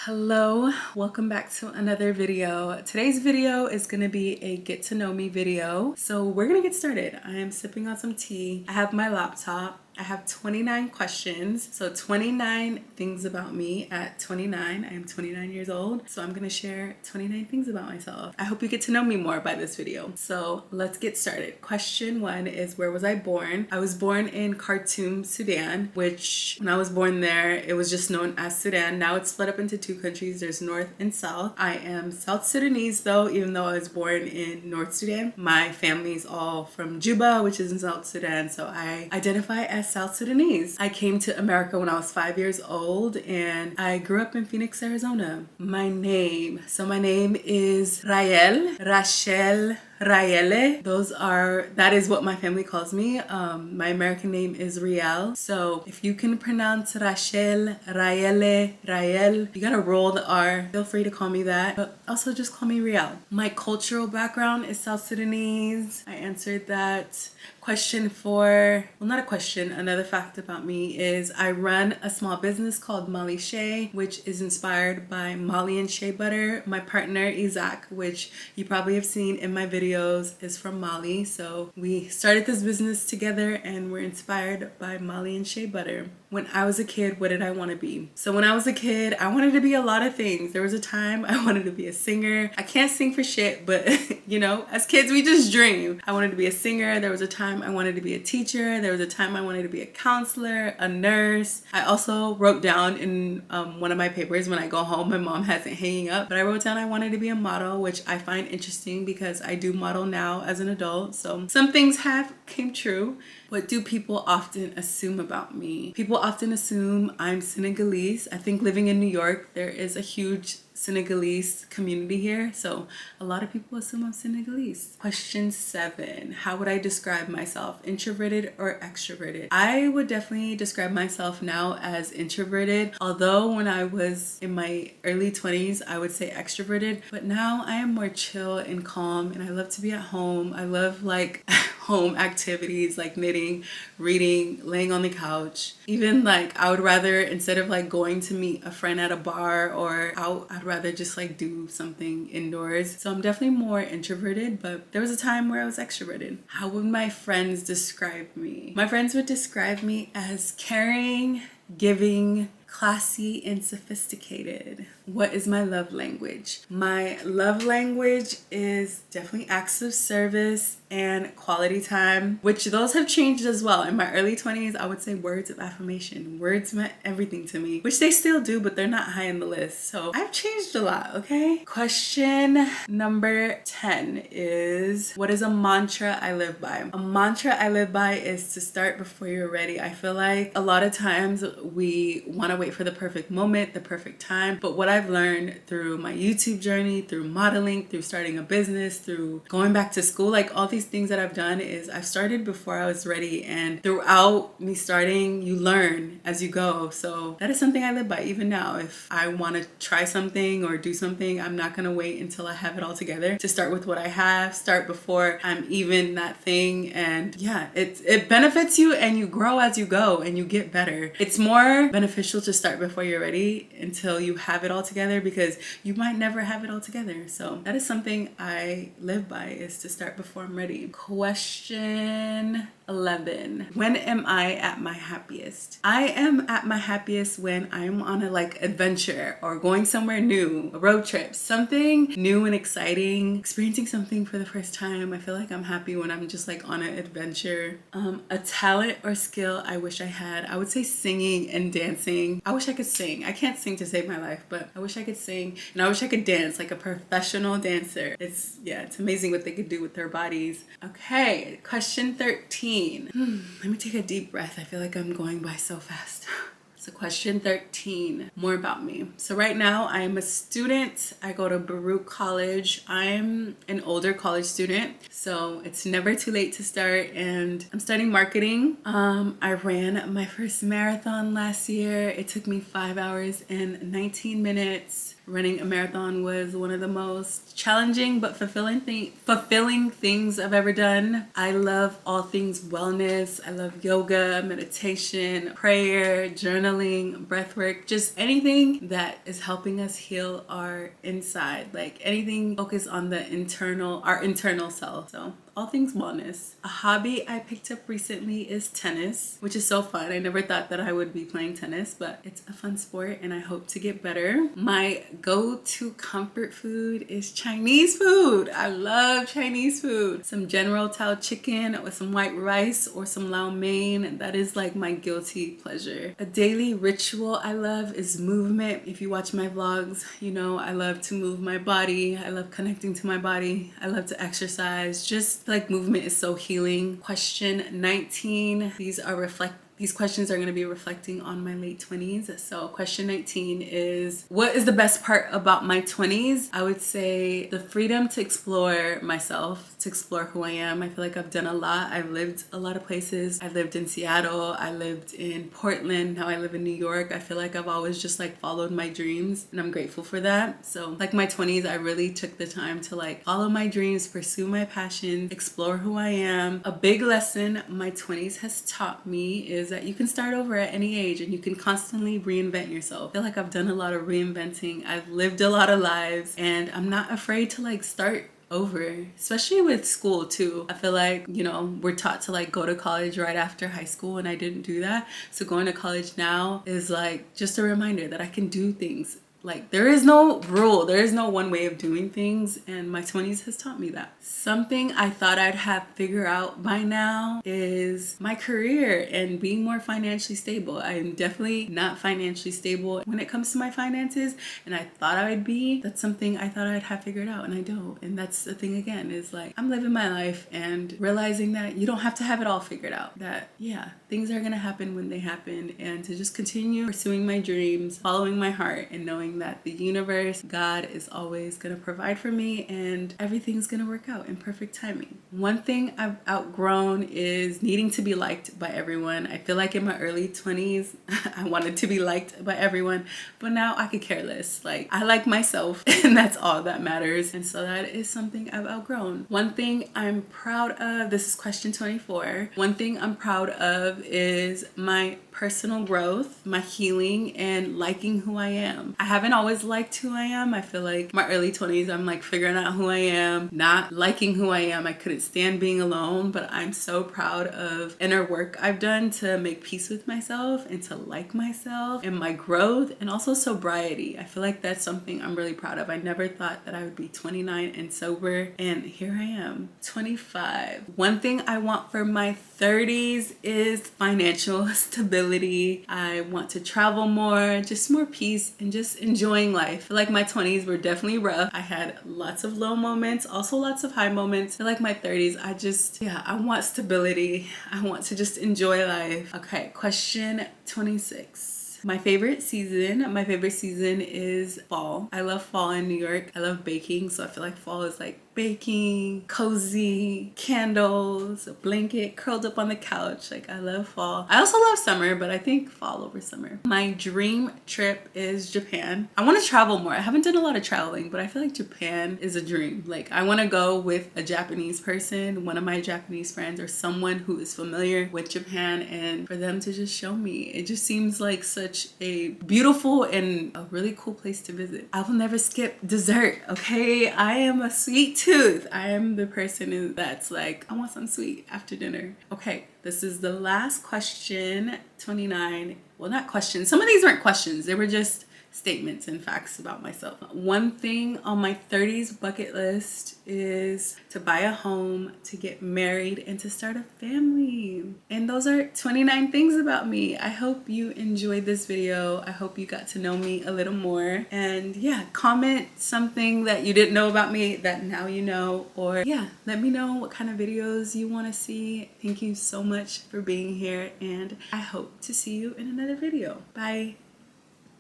Hello, welcome back to another video. Today's video is gonna be a get to know me video. So we're gonna get started. I am sipping on some tea. I have my laptop. I have 29 questions. So 29 things about me at 29. I am 29 years old. So I'm gonna share 29 things about myself. I hope you get to know me more by this video. So let's get started. Question one is, where was I born? I was born in Khartoum, Sudan, which when I was born there, it was just known as Sudan. Now it's split up into two countries. There's North and South. I am South Sudanese though, even though I was born in North Sudan. My family's all from Juba, which is in South Sudan. So I identify as South Sudanese. I came to America when I was 5 years old and I grew up in Phoenix, Arizona. My name is Rael, Rachel, Raele. That is what my family calls me. My American name is Riel. So if you can pronounce Rachel, Raele, Rael, you gotta roll the R. Feel free to call me that, but also just call me Riel. My cultural background is South Sudanese. I answered that. Question four, well, not a question, another fact about me is I run a small business called Molly Shea, which is inspired by Molly and Shea Butter. My partner, Isaac, which you probably have seen in my videos, is from Mali. So we started this business together and we're inspired by Molly and Shea Butter. When I was a kid, what did I want to be? So when I was a kid, I wanted to be a lot of things. There was a time I wanted to be a singer. I can't sing for shit, but you know, as kids, we just dream. I wanted to be a singer. There was a time I wanted to be a teacher. There was a time I wanted to be a counselor, a nurse. I also wrote down in one of my papers when I go home, my mom has it hanging up, but I wrote down I wanted to be a model, which I find interesting because I do model now as an adult. So some things have came true. What do people often assume about me? People often assume I'm Senegalese. I think living in New York, there is a huge Senegalese community here, so a lot of people assume I'm Senegalese. Question seven, how would I describe myself, introverted or extroverted? I would definitely describe myself now as introverted, although when I was in my early 20s, I would say extroverted, but now I am more chill and calm and I love to be at home. I love like home activities like knitting, reading, laying on the couch. Even like I would rather, instead of like going to meet a friend at a bar or out, I'd rather just like do something indoors. So I'm definitely more introverted, but there was a time where I was extroverted. How would my friends describe me? My friends would describe me as caring, giving, classy, and sophisticated. What is my love language? My love language is definitely acts of service and quality time, which those have changed as well. In my early 20s, I would say words of affirmation. Words meant everything to me, which they still do, but they're not high in the list. So I've changed a lot, okay? Question number 10 is, what is a mantra I live by? A mantra I live by is to start before you're ready. I feel like a lot of times we want to wait for the perfect moment, the perfect time, but what I've learned through my YouTube journey, through modeling, through starting a business, through going back to school, like all these things that I've done is I've started before I was ready, and throughout me starting, you learn as you go. So that is something I live by even now. If I want to try something or do something, I'm not going to wait until I have it all together to start with what I have, start before I'm even that thing. And yeah, it benefits you and you grow as you go and you get better. It's more beneficial to start before you're ready until you have it all together, because you might never have it all together. So that is something I live by, is to start before I'm ready. Question 11, when am I at my happiest? I am at my happiest when I'm on a like adventure or going somewhere new, a road trip, something new and exciting, experiencing something for the first time. I feel like I'm happy when I'm just like on an adventure. A talent or skill I wish I had, I would say singing and dancing. I wish I could sing. I can't sing to save my life, but I wish I could sing, and I wish I could dance like a professional dancer. It's amazing what they could do with their bodies. Okay, question 13. Let me take a deep breath. I feel like I'm going by so fast. So question 13, more about me. So right now I'm a student. I go to Baruch College. I'm an older college student, so it's never too late to start, and I'm studying marketing. I ran my first marathon last year. It took me 5 hours and 19 minutes. Running a marathon was one of the most challenging but fulfilling things I've ever done. I love all things wellness. I love yoga, meditation, prayer, journaling, breath work, just anything that is helping us heal our inside, like anything focused on our internal self. So all things wellness. A hobby I picked up recently is tennis, which is so fun. I never thought that I would be playing tennis, but it's a fun sport and I hope to get better. My go-to comfort food is Chinese food. I love Chinese food. Some General Tao chicken with some white rice or some lau mein. That is like my guilty pleasure. A daily ritual I love is movement. If you watch my vlogs, you know I love to move my body. I love connecting to my body. I love to exercise. Just like movement is so healing. Question 19. These questions are going to be reflecting on my late 20s. So question 19 is, what is the best part about my 20s? I would say the freedom to explore myself, to explore who I am. I feel like I've done a lot. I've lived a lot of places. I lived in Seattle. I lived in Portland. Now I live in New York. I feel like I've always just like followed my dreams and I'm grateful for that. So like my 20s, I really took the time to like follow my dreams, pursue my passions, explore who I am. A big lesson my 20s has taught me is that you can start over at any age and you can constantly reinvent yourself. I feel like I've done a lot of reinventing. I've lived a lot of lives and I'm not afraid to like start over, especially with school too. I feel like, you know, we're taught to like go to college right after high school and I didn't do that. So going to college now is like just a reminder that I can do things. Like there is no rule, there is no one way of doing things, and my 20s has taught me that. Something I thought I'd have figured out by now is my career and being more financially stable. I am definitely not financially stable when it comes to my finances, and I thought I would be. That's something I thought I'd have figured out and I don't. And that's the thing again, is like I'm living my life and realizing that you don't have to have it all figured out. That yeah, things are gonna happen when they happen, and to just continue pursuing my dreams, following my heart, and knowing that the universe, God, is always gonna provide for me and everything's gonna work out in perfect timing. One thing I've outgrown is needing to be liked by everyone. I feel like in my early 20s, I wanted to be liked by everyone, but now I could care less. Like I like myself and that's all that matters. And so that is something I've outgrown. One thing I'm proud of, this is question 24. One thing I'm proud of is my personal growth, my healing, and liking who I am. I haven't always liked who I am. I feel like my early 20s, I'm like figuring out who I am, not liking who I am. I couldn't stand being alone, but I'm so proud of inner work I've done to make peace with myself and to like myself and my growth, and also sobriety. I feel like that's something I'm really proud of. I never thought that I would be 29 and sober, and here I am, 25. One thing I want for my 30s is financial stability. I want to travel more, just more peace and just enjoying life. I feel like my 20s were definitely rough. I had lots of low moments, also lots of high moments. I feel like my 30s, I want stability. I want to just enjoy life. Okay, question 26. My favorite season is fall. I love fall in New York. I love baking, so I feel like fall is like baking, cozy, candles, a blanket, curled up on the couch. Like I love fall. I also love summer, but I think fall over summer. My dream trip is Japan. I want to travel more. I haven't done a lot of traveling, but I feel like Japan is a dream. Like I want to go with a Japanese person, one of my Japanese friends, or someone who is familiar with Japan, and for them to just show me. It just seems like such a beautiful and a really cool place to visit. I will never skip dessert, okay? I am a sweet tooth. I am the person that's like, I want something sweet after dinner. Okay, this is the last question, 29. Well, not questions. Some of these weren't questions. They were just statements and facts about myself. One thing on my 30s bucket list is to buy a home, to get married, and to start a family. And those are 29 things about me. I hope you enjoyed this video. I hope you got to know me a little more. And yeah, comment something that you didn't know about me that now you know, or yeah, let me know what kind of videos you want to see. Thank you so much for being here, and I hope to see you in another video. Bye.